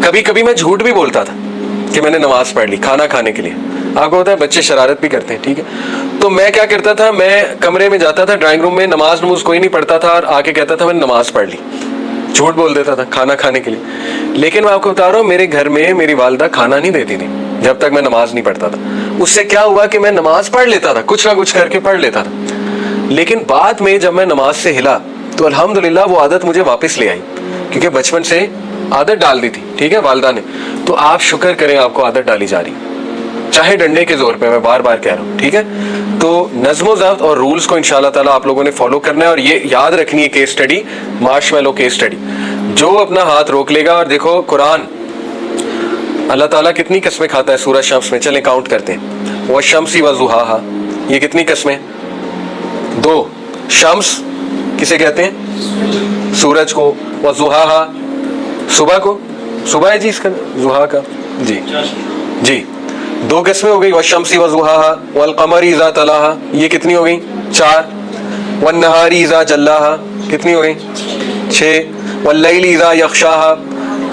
کبھی کبھی میں جھوٹ بھی بولتا تھا کہ میں نے نماز پڑھ لی کھانا کھانے کے لیے. آپ کو پتا ہے بچے شرارت بھی کرتے ہیں, ٹھیک ہے. تو میں کیا کرتا تھا, میں کمرے میں جاتا تھا ڈرائنگ روم میں, نماز کوئی نہیں پڑھتا تھا, اور آ کے کہتا تھا میں نے نماز پڑھ لی. جھوٹ بول دیتا تھا کھانا کھانے کے لیے. لیکن میں آپ کو بتا رہا ہوں میرے گھر میں میری والدہ کھانا نہیں دیتی تھی جب تک میں نماز نہیں پڑھتا تھا. اس سے کیا ہوا کہ میں نماز پڑھ لیتا تھا, کچھ نہ کچھ کر کے پڑھ لیتا تھا. لیکن بعد میں جب میں نماز سے ہلا تو الحمدللہ وہ عادت مجھے واپس لے آئی, کیونکہ بچپن سے عادت ڈال دی تھی, ٹھیک ہے, والدہ نے. تو آپ شکر کریں آپ کو عادت ڈالی جا رہی, چاہے ڈنڈے کے زور پہ, میں بار بار کہہ رہا ہوں, ٹھیک ہے. تو نظم و ضبط اور رولز کو انشاءاللہ تعالیٰ آپ لوگوں نے فالو کرنا ہے, اور یہ یاد رکھنی ہے کیس اسٹڈی, مارش میلو کیس اسٹڈی. جو اپنا ہاتھ روک لے گا, اور دیکھو قرآن اللہ تعالیٰ کتنی قسمیں کھاتا ہے سورہ شمس میں, چلیں کاؤنٹ کرتے ہیں. والشمس وضحاها, یہ کتنی قسمیں؟ 2. شمس کسے کہتے ہیں؟ سورج کو. وضحاها صبح کو, صبح ہے جی اس کا ضحا کا, جی جی 2 قسمیں ہو گئی. والشمس وضحاها والقمر اذا تلاها, یہ کتنی ہو گئی؟ 4. والنہار اذا جلاها, کتنی ہو گئی؟ 6. واللیل اذا یغشاها,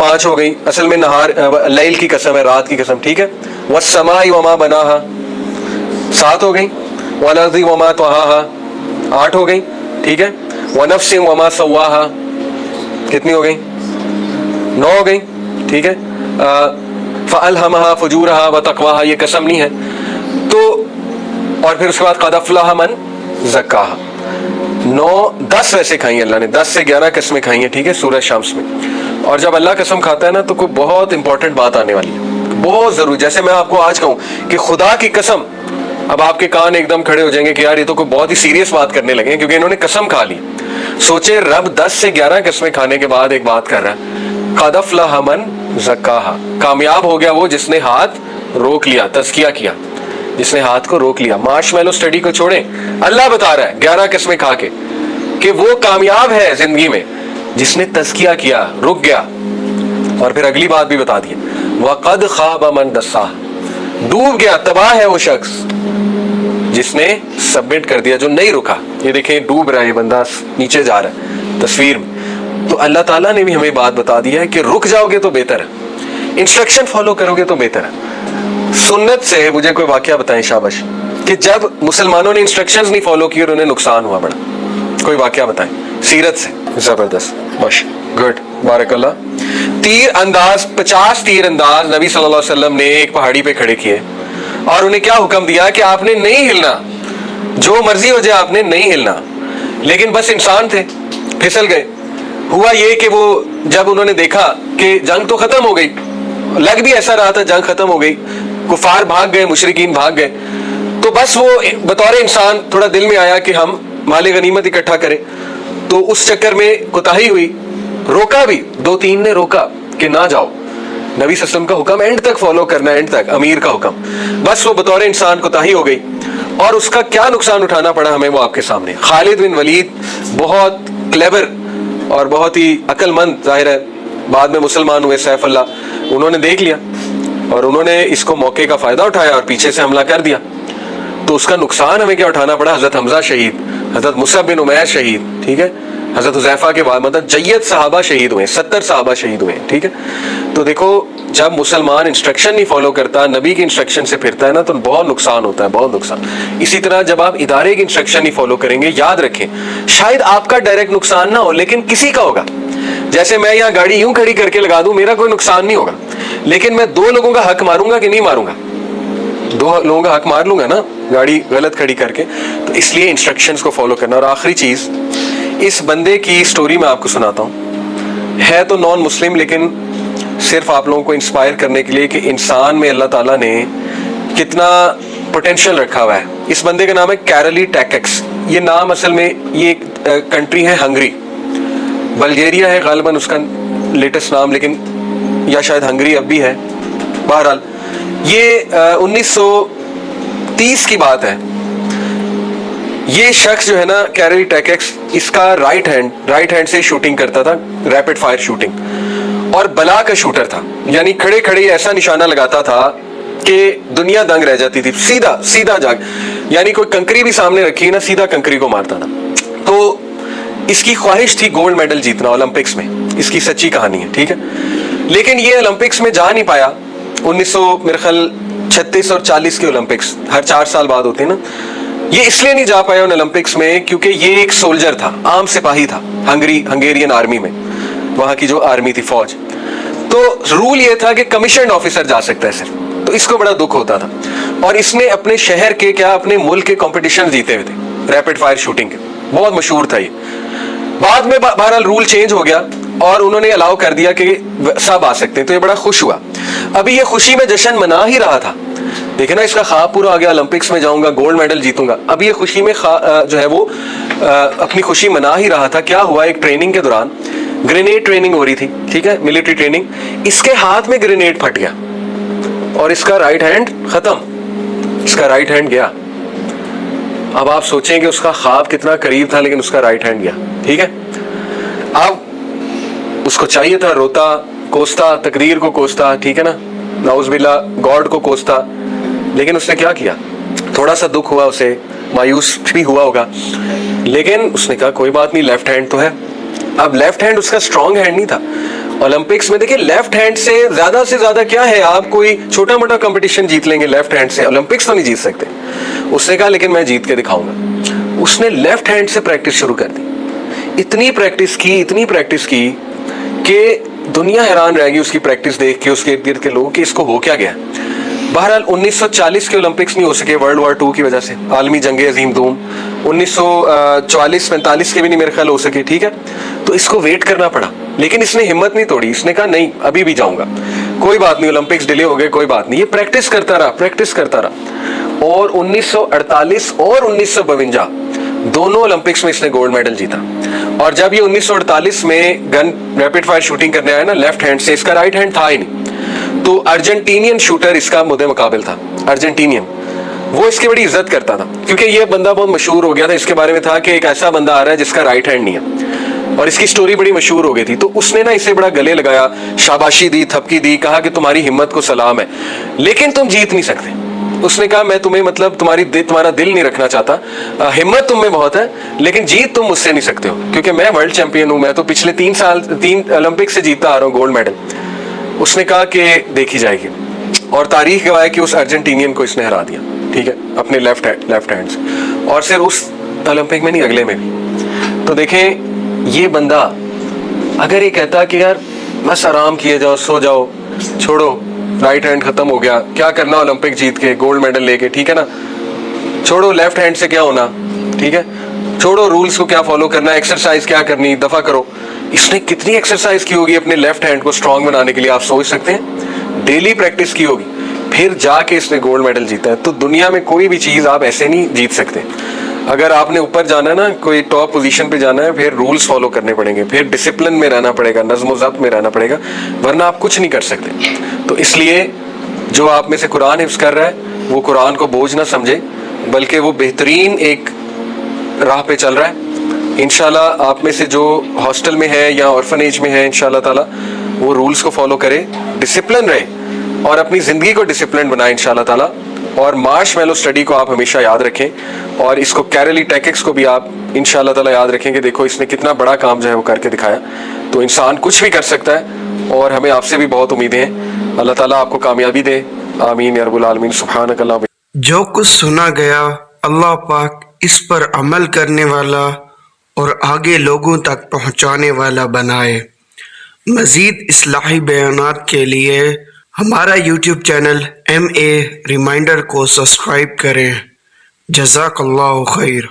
5 ہو گئی. اصل میں نہار لیل کی قسم ہے, رات کی قسم, ٹھیک ہے. والسماء وما بناها, 7 ہو گئی. والارض وما طحاها, 8 ہو گئی, ٹھیک ہے. ونفس وما سواها, کتنی ہو گئی؟ 9 ہو گئی, ٹھیک ہے. فألهمها فجورها وتقواها, یہ قسم نہیں ہے. تو اور پھر اس کے بعد قد افلح من زکاها, 10 ویسے کھائی اللہ نے, 10 سے 11 قسمیں کھائی ہیں, ٹھیک ہے, سورہ شمس میں. اور جب اللہ قسم کھاتا ہے نا تو کوئی بہت امپورٹنٹ بات آنے والی ہے, بہت ضروری. جیسے میں آپ کو آج کہوں کہ خدا کی قسم, اب آپ کے کان ایک دم کھڑے ہو جائیں گے کہ یار یہ تو کوئی بہت ہی سیریس بات کرنے لگے ہیں, کیونکہ انہوں نے قسم کھا لی. سوچے رب 10 سے 11 قسمیں کھانے کے بعد ایک بات کر رہا ہے, قد افلح من زکاہا, کامیاب ہو گیا وہ جس نے ہاتھ روک لیا, تزکیہ کیا, جس نے ہاتھ کو روک لیا. مارش میلو اسٹڈی کو چھوڑیں, اللہ بتا رہا ہے 11 قسمیں کھا کے کہ وہ کامیاب ہے زندگی میں جس نے تزکیہ کیا, رک گیا. اور پھر اگلی بات بھی بتا دی, وَقَدْ خَابَ مَنْ دَسَّاهَا, ڈوب گیا, تباہ ہے وہ شخص جس نے سبمٹ کر دیا, جو نہیں رکا. یہ دیکھیں ڈوب رہا ہے یہ بندہ, نیچے جا رہا ہے تصویر میں. تو اللہ تعالیٰ نے بھی ہمیں بات بتا دی ہے کہ رک جاؤ گے تو بہتر ہے, انسٹرکشن فالو کرو گے تو بہتر ہے. سنت سے مجھے کوئی واقعہ بتائیں شابش, کہ جب مسلمانوں نے انسٹرکشنز نہیں فالو کی اور انہیں نقصان ہوا بڑا, کوئی واقعہ بتائیں سیرت سے. زبردست, بش گڈ, بارک اللہ. تیر انداز 50 تیر انداز نبی صلی اللہ علیہ وسلم نے ایک پہاڑی پہ کھڑے کیے, اور انہیں کیا حکم دیا کہ آپ نے نہیں ہلنا, جو مرضی ہو جائے آپ نے نہیں ہلنا. لیکن بس انسان تھے, پھسل گئے. ہوا یہ کہ وہ جب انہوں نے دیکھا کہ جنگ تو ختم ہو گئی, لگ بھی ایسا رہا تھا جنگ ختم ہو گئی, کفار بھاگ گئے, مشرکین بھاگ گئے, تو بس وہ بطور انسان تھوڑا دل میں آیا کہ ہم مال غنیمت اکٹھا کریں. تو اس چکر میں کوتاہی ہوئی, روکا بھی, 2-3 نے روکا کہ نہ جاؤ, نبی صلی اللہ علیہ وسلم کا حکم اینڈ تک فالو کرنا, اینڈ تک, امیر کا حکم. بس وہ بطور انسان کوتاہی ہو گئی, اور اس کا کیا نقصان اٹھانا پڑا ہمیں وہ آپ کے سامنے. خالد بن ولید بہت کلیور اور بہت ہی عقل مند, ظاہر ہے بعد میں مسلمان ہوئے, سیف اللہ, انہوں نے دیکھ لیا اور انہوں نے اس کو موقع کا فائدہ اٹھایا اور پیچھے سے حملہ کر دیا. تو اس کا نقصان ہمیں کیا اٹھانا پڑا؟ حضرت حمزہ شہید, حضرت مصعب بن عمیر شہید, ٹھیک ہے, حضرت حذیفہ کے بعد مطلب جید صحابہ شہید ہوئے, 70 صحابہ شہید ہوئے, ٹھیک ہے. تو دیکھو جب مسلمان انسٹرکشن نہیں فالو کرتا, نبی کی انسٹرکشن سے پھرتا ہے نا, تو بہت نقصان ہوتا ہے, بہت نقصان. اسی طرح جب آپ ادارے کی انسٹرکشن نہیں فالو کریں گے, یاد رکھیں شاید آپ کا ڈائریکٹ نقصان نہ ہو لیکن کسی کا ہوگا. جیسے میں یہاں گاڑی یوں کھڑی کر کے لگا دوں, میرا کوئی نقصان نہیں ہوگا, لیکن میں 2 لوگوں کا حق ماروں گا کہ نہیں ماروں گا؟ 2 لوگوں کا حق مار لوں گا نا گاڑی غلط کھڑی کر کے. تو اس لیے انسٹرکشنز کو فالو کرنا. اور آخری چیز, اس بندے کی سٹوری میں آپ کو سناتا ہوں, ہے تو نان مسلم, لیکن صرف آپ لوگوں کو انسپائر کرنے کے لیے کہ انسان میں اللہ تعالیٰ نے کتنا پوٹینشیل رکھا ہوا ہے. اس بندے کا نام ہے کیرلی ٹیککس. یہ نام اصل میں یہ ایک کنٹری ہے ہنگری, بلگیریا ہے غالباً اس کا لیٹسٹ نام, لیکن یا شاید ہنگری اب بھی ہے. بہرحال یہ 1930 کی بات ہے. یہ شخص جو ہے نا کیرلی ٹیککس, اس کا رائٹ ہینڈ سے شوٹنگ کرتا تھا, ریپڈ فائر شوٹنگ, اور بلا کا شوٹر تھا. یعنی کھڑے کھڑے ایسا نشانہ لگاتا تھا کہ دنیا دنگ رہ جاتی تھی. سیدھا جاگ, یعنی کوئی کنکری بھی سامنے رکھی نا, سیدھا کنکری کو مارتا تھا. تو اس کی خواہش تھی گولڈ میڈل جیتنا اولمپکس میں, اس کی سچی کہانی ہے, ٹھیک ہے. لیکن یہ اولمپکس میں جا نہیں پایا. 1900 میرے خیال 36 اور 40 کے اولمپکس ہر 4 سال بعد ہوتے ہیں نا. یہ اس لیے نہیں جا پایا ان اولمپکس میں کیونکہ یہ ایک سولجر تھا, عام سپاہی تھا ہنگیرین آرمی میں, وہاں کی جو آرمی تھی فوج. تو رول یہ تھا کہ کمیشنڈ آفیسر جا سکتا ہے صرف. تو اس کو بڑا دکھ ہوتا تھا, اور اس نے اپنے شہر کے اپنے ملک کے کمپٹیشن جیتے ہوئے تھے ریپڈ فائر شوٹنگ کے, بہت مشہور تھا یہ. بعد میں بہرحال رول چینج ہو گیا اور انہوں نے الاؤ کر دیا کہ سب آ سکتے ہیں, تو یہ بڑا خوش ہوا. ابھی یہ خوشی میں جشن منا ہی رہا تھا, دیکھیں نا اس کا خواب پورا آ گیا, اولمپکس میں جاؤں گا, گولڈ میڈل جیتوں گا. ابھی یہ خوشی میں جو ہے وہ اپنی خوشی منا ہی رہا تھا. کیا ہوا, ایک ٹریننگ کے دوران گرینیڈ ٹریننگ ہو رہی تھی, ٹھیک ہے, ملٹری ٹریننگ, اس کے ہاتھ میں گرینیڈ پھٹ گیا اور اس کا رائٹ ہینڈ ختم, اس کا رائٹ ہینڈ گیا. اب آپ سوچیں کہ اس کا خواب کتنا قریب تھا, لیکن اس کا رائٹ ہینڈ گیا, ٹھیک ہے. اب اس کو چاہیے تھا روتا کوستا, تقدیر کو کوستا, ٹھیک ہے نا, نعوذ باللہ گاڈ کو کوستا, لیکن اس نے کیا کیا, تھوڑا سا دکھ ہوا اسے, مایوس بھی ہوا ہوگا, لیکن اس نے کہا کوئی بات نہیں, لیفٹ ہینڈ تو ہے. اب لیفٹ ہینڈ اس کا اسٹرانگ ہینڈ نہیں تھا. اولمپکس میں دیکھیں لیفٹ ہینڈ سے زیادہ کیا ہے, آپ کوئی چھوٹا موٹا کمپٹیشن جیت لیں گے لیفٹ ہینڈ سے, اولمپکس تو نہیں جیت سکتے. اس نے کہا لیکن میں جیت کے دکھاؤں گا. اس نے لیفٹ ہینڈ سے پریکٹس شروع کر دی. اتنی پریکٹس کی کہ دنیا حیران رہ گئی اس کی پریکٹس دیکھ کے, اس کے ارد گرد کے لوگ, کہ اس کو ہو کیا گیا. بہرحال 1940 کے اولمپکس نہیں ہو سکے ورلڈ وار 2 کی وجہ سے, عالمی جنگ عظیم دوم. 1940-45 کے بھی نہیں میرے خیال ہو سکے, ٹھیک ہے. تو اس کو ویٹ کرنا پڑا, لیکن اس نے ہمت نہیں توڑی. اس نے کہا نہیں ابھی بھی جاؤں گا, کوئی بات نہیں, اولمپکس ڈیلے ہو گئے, کوئی بات نہیں. یہ پریکٹس کرتا رہا اور 1948 اور 1952 دونوں اولمپکس میں اس نے گولڈ میڈل جیتا. اور جب یہ 1948 میں گن ریپڈ فائر شوٹنگ کرنے آیا نا لیفٹ ہینڈ سے, اس کا رائٹ ہینڈ تھا ہی نہیں. تو ارجنٹینین شوٹر اس کا مد مقابل تھا, ارجنٹینین, وہ اس کی بڑی عزت کرتا تھا کیونکہ یہ بندہ بہت مشہور ہو گیا تھا. اس کے بارے میں تھا کہ ایک ایسا بندہ آ رہا ہے جس کا رائٹ ہینڈ نہیں ہے, اور اس کی سٹوری بڑی مشہور ہو گئی تھی. تو اس نے نا اسے بڑا گلے لگایا, شاباشی دی, تھپکی دی, کہا کہ تمہاری ہمت کو سلام ہے, لیکن تم جیت نہیں سکتے. اس نے کہا میں تمہیں تمہارا دل نہیں رکھنا چاہتا, ہمت تم میں بہت ہے, لیکن جیت تم مجھ سے نہیں سکتے ہو کیونکہ میں ورلڈ چیمپئن ہوں, میں تو پچھلے 3 اولمپک سے جیتتا آ رہا ہوں گولڈ میڈل. اس نے کہا کہ دیکھی جائے گی, اور تاریخ گواہ ہے کہ اس ارجنٹینین کو اس نے ہرا دیا, ٹھیک ہے, اپنے لیفٹ ہینڈ سے, اور صرف اس اولمپک میں نہیں اگلے میں بھی. تو دیکھیں یہ بندہ اگر یہ کہتا کہ یار بس آرام کیے جاؤ, سو جاؤ, چھوڑو, رائٹ ہینڈ ختم ہو گیا, کیا کرنا اولمپک جیت کے گولڈ میڈل لے کے, ٹھیک ہے نا, چھوڑو لیفٹ ہینڈ سے کیا ہونا, ٹھیک ہے, چھوڑو رولز کو کیا فالو کرنا, ایکسرسائز کیا کرنی, دفع کرو. اس نے کتنی ایکسرسائز کی ہوگی اپنے لیفٹ ہینڈ کو اسٹرانگ بنانے کے لیے, آپ سوچ سکتے ہیں, ڈیلی پریکٹس کی ہوگی, پھر جا کے اس نے گولڈ میڈل جیتا ہے. تو دنیا میں کوئی بھی چیز آپ ایسے نہیں جیت سکتے. اگر آپ نے اوپر جانا ہے نا, کوئی ٹاپ پوزیشن پہ جانا ہے, پھر رولز فالو کرنے پڑیں گے, پھر ڈسپلن میں رہنا پڑے گا, نظم و ضبط میں رہنا پڑے گا, ورنہ آپ کچھ نہیں کر سکتے. تو اس لیے جو آپ میں سے قرآن حفظ کر رہا ہے وہ قرآن کو بوجھ نہ سمجھے, بلکہ وہ بہترین ایک راہ پہ چل رہا ہے. انشاءاللہ آپ میں سے جو ہاسٹل میں ہے یا آرفنیج میں ہے, انشاءاللہ تعالی وہ رولز کو فالو کرے, ڈسپلن رہے, اور اپنی زندگی کو ڈسپلن بنائے انشاءاللہ تعالی. اور مارش میلو اسٹڈی کو آپ ہمیشہ یاد رکھیں, اور اس کو کیرلی ٹیکس کو بھی آپ انشاءاللہ تعالی یاد رکھیں کہ دیکھو اس نے کتنا بڑا کام جو ہے وہ کر کے دکھایا. تو انسان کچھ بھی کر سکتا ہے, اور ہمیں آپ سے بھی بہت امیدیں ہیں. اللہ تعالیٰ آپ کو کامیابی دے, آمین یا رب العالمین. سبحانک اللہ. جو کچھ سنا گیا اللہ پاک اس پر عمل کرنے والا اور آگے لوگوں تک پہنچانے والا بنائے. مزید اصلاحی بیانات کے لیے ہمارا یوٹیوب چینل MA ریمائنڈر کو سبسکرائب کریں. جزاک اللہ خیر.